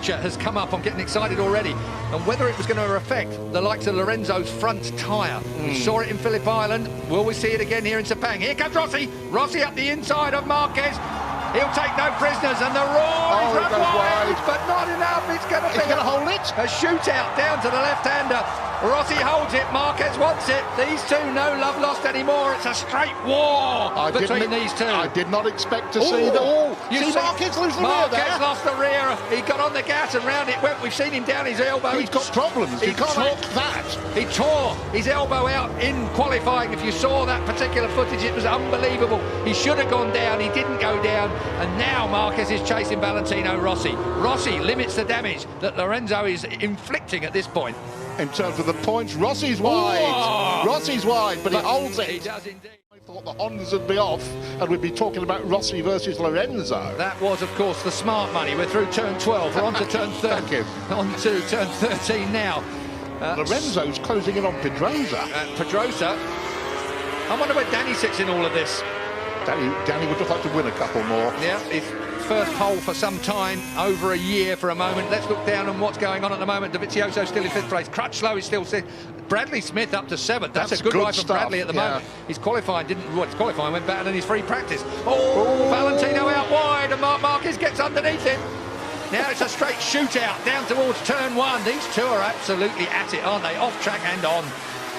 temperature has come up. I'm getting excited already. And whether it was going to affect the likes of Lorenzo's front tyre. We saw it in Phillip Island. Will we see it again here in Sepang? Here comes Rossi. Rossi up the inside of Marquez. He'll take no prisoners, and the roar is run wide, but not enough. It's going to be hold it. A shootout down to the left-hander. Rossi holds it. Marquez wants it. These two, no love lost anymore. It's a straight war between these two. I did not expect to see that. You see Marquez lose the rear Marquez there. lost the rear. He got on the gas and round it went. We've seen him down his elbow. He's got problems. You can't talk that. He tore his elbow out in qualifying. If you saw that particular footage, it was unbelievable. He should have gone down. He didn't go down. And now Marquez is chasing Valentino Rossi. Rossi limits the damage that Lorenzo is inflicting at this point. In terms of the points, Rossi's wide. Oh! Rossi's wide, but he holds it. He does indeed. I thought the Hondas would be off, and we'd be talking about Rossi versus Lorenzo. That was, of course, the smart money. We're through turn 12. We're on to turn 13. Thank you. On to turn 13 now. Lorenzo's closing in on Pedrosa. Pedrosa. I wonder where Danny sits in all of this. Danny would just like to win a couple more. Yeah, his first pole for some time, over a year for a moment. Let's look down on what's going on at the moment. Dovizioso still in 5th place. Crutchlow is still 6th. Bradley Smith up to 7th. That's a good ride from Bradley at the moment. His qualifying his qualifying went better than his free practice. Valentino out wide, and Marquez gets underneath him. Now it's a straight shootout down towards turn 1. These two are absolutely at it, aren't they? Off track and on.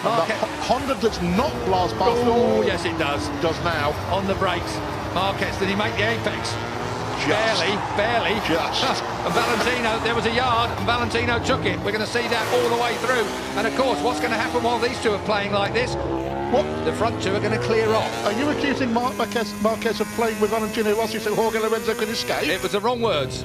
Honda does not blast past. Oh, yes, it does. Does now. On the brakes. Marquez, did he make the apex? Barely. Just. And Valentino, there was a yard, and Valentino took it. We're going to see that all the way through. And of course, what's going to happen while these two are playing like this? What? The front two are going to clear off. Are you accusing Marquez of playing with Valentino Rossi so Jorge Lorenzo could escape? It was the wrong words.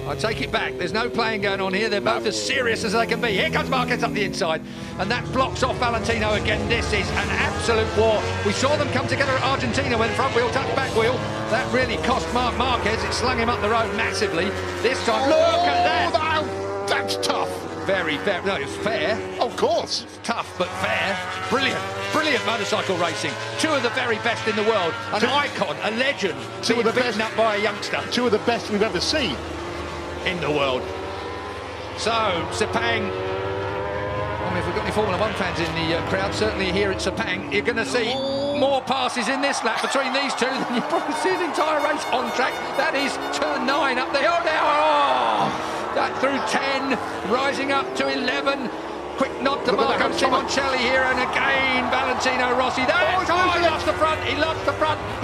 I take it back. There's no playing going on here. They're both as serious as they can be. Here comes Marquez up the inside, and that blocks off Valentino again. This is an absolute war. We saw them come together at Argentina when front wheel touched back wheel. That really cost Marquez. It slung him up the road massively. This time, look at that. No, that's tough. Very, no, it's fair. Of course. It's tough, but fair. Brilliant motorcycle racing. Two of the very best in the world. An icon, a legend. Two of the beaten up by a youngster. Two of the best we've ever seen in the world. So, Sepang, I mean, if we've got any Formula 1 fans in the crowd, certainly here at Sepang, you're going to see more passes in this lap between these two than you probably see the entire race on track. That is turn 9 up there. That through 10, rising up to 11. Quick nod to Marco Simoncelli here, and again Valentino Rossi. He lost the front, he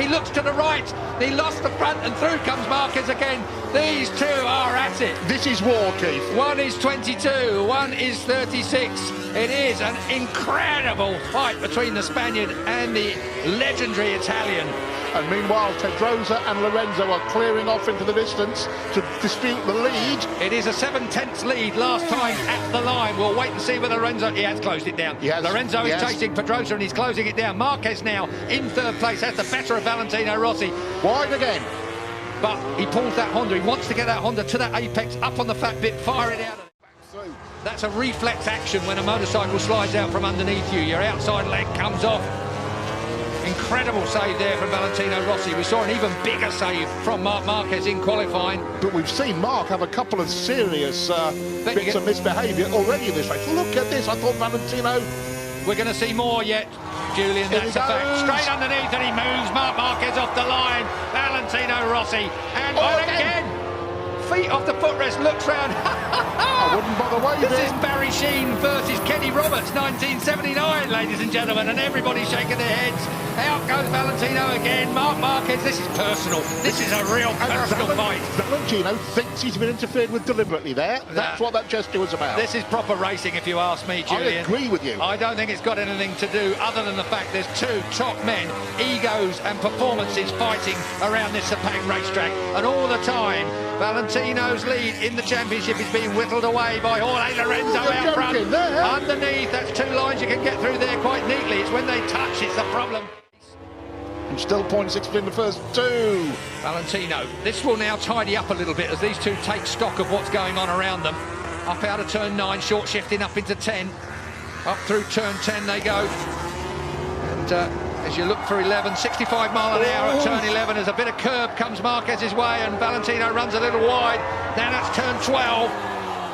looks to the right, he lost the front, and through comes Marquez again. These two are at it. This is war, Keith. One is 22, one is 36. It is an incredible fight between the Spaniard and the legendary Italian. And meanwhile, Pedrosa and Lorenzo are clearing off into the distance to dispute the lead. It is a 7/10 lead last time at the line. We'll wait and see whether Lorenzo... He has closed it down. Lorenzo is chasing Pedrosa and he's closing it down. Marquez now in 3rd place has the better of Valentino Rossi. Wide again. But he pulls that Honda. He wants to get that Honda to that apex, up on the fat bit, fire it out. That's a reflex action when a motorcycle slides out from underneath you. Your outside leg comes off. Incredible save there from Valentino Rossi. We saw an even bigger save from Marquez in qualifying. But we've seen Mark have a couple of serious bits of misbehaviour already in this race. Look at this. I thought Valentino... We're going to see more yet, Julian. That's a fact. Straight underneath, and he moves Marquez off the line. Valentino Rossi. And again. Feet off the footrest, looks round. I wouldn't bother waving. This is Barry Sheen versus Kenny Roberts, 1979, ladies and gentlemen, and everybody's shaking their heads. Out goes Valentino again. Marquez, this is personal. This is a real personal fight. Valentino thinks he's been interfered with deliberately there. That's what that gesture was about. This is proper racing, if you ask me, Julian. I agree with you. I don't think it's got anything to do other than the fact there's two top men, egos and performances fighting around this Sepang racetrack, and all the time Valentino's lead in the championship is being whittled away by Jorge Lorenzo out front. Underneath, that's 2 lines you can get through there quite neatly. It's when they touch, it's the problem. And still 0.6 between the first 2. Valentino, this will now tidy up a little bit as these two take stock of what's going on around them. Up out of turn 9, short shifting up into 10. Up through turn 10 they go. And as you look for 11, 65 mile an hour at turn 11, as a bit of curb comes Marquez's way and Valentino runs a little wide. Now that's turn 12.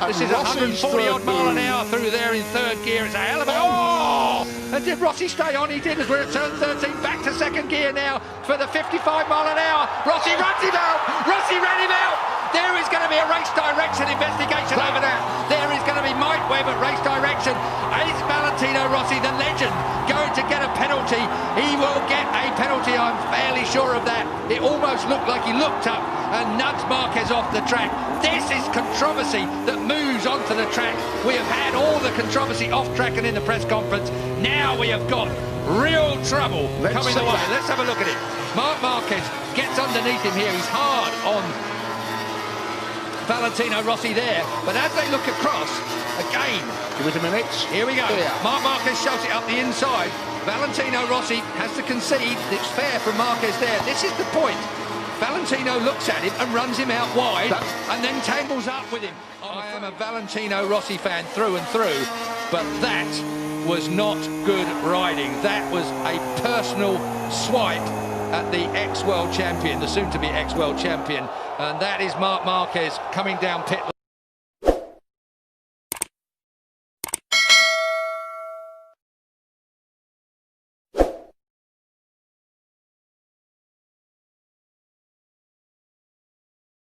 This is 140 odd mile an hour through there in third gear. It's a hell of a... Oh! And did Rossi stay on? He did, as we're at turn 13, back to second gear now for the 55 mile an hour. Rossi runs him out! Rossi ran him out! There is going to be a race direction investigation over that. There is going to be Mike Webb at race direction. Is Valentino Rossi, the legend, going to get a penalty? He will get a penalty, I'm fairly sure of that. It almost looked like he looked up and nudged Marquez off the track. This is controversy that moves onto the track. We have had all the controversy off track and in the press conference. Now we have got real trouble coming the way. Let's have a look at it. Marc Marquez gets underneath him here. He's hard on Valentino Rossi there, but as they look across, again, give it a minute. Here we go. Marc Marquez shoves it up the inside. Valentino Rossi has to concede. It's fair from Marquez there. This is the point. Valentino looks at him and runs him out wide and then tangles up with him. I am a Valentino Rossi fan through and through, but that was not good riding. That was a personal swipe at the ex-world champion, the soon-to-be ex-world champion, and that is Marc Marquez coming down pit.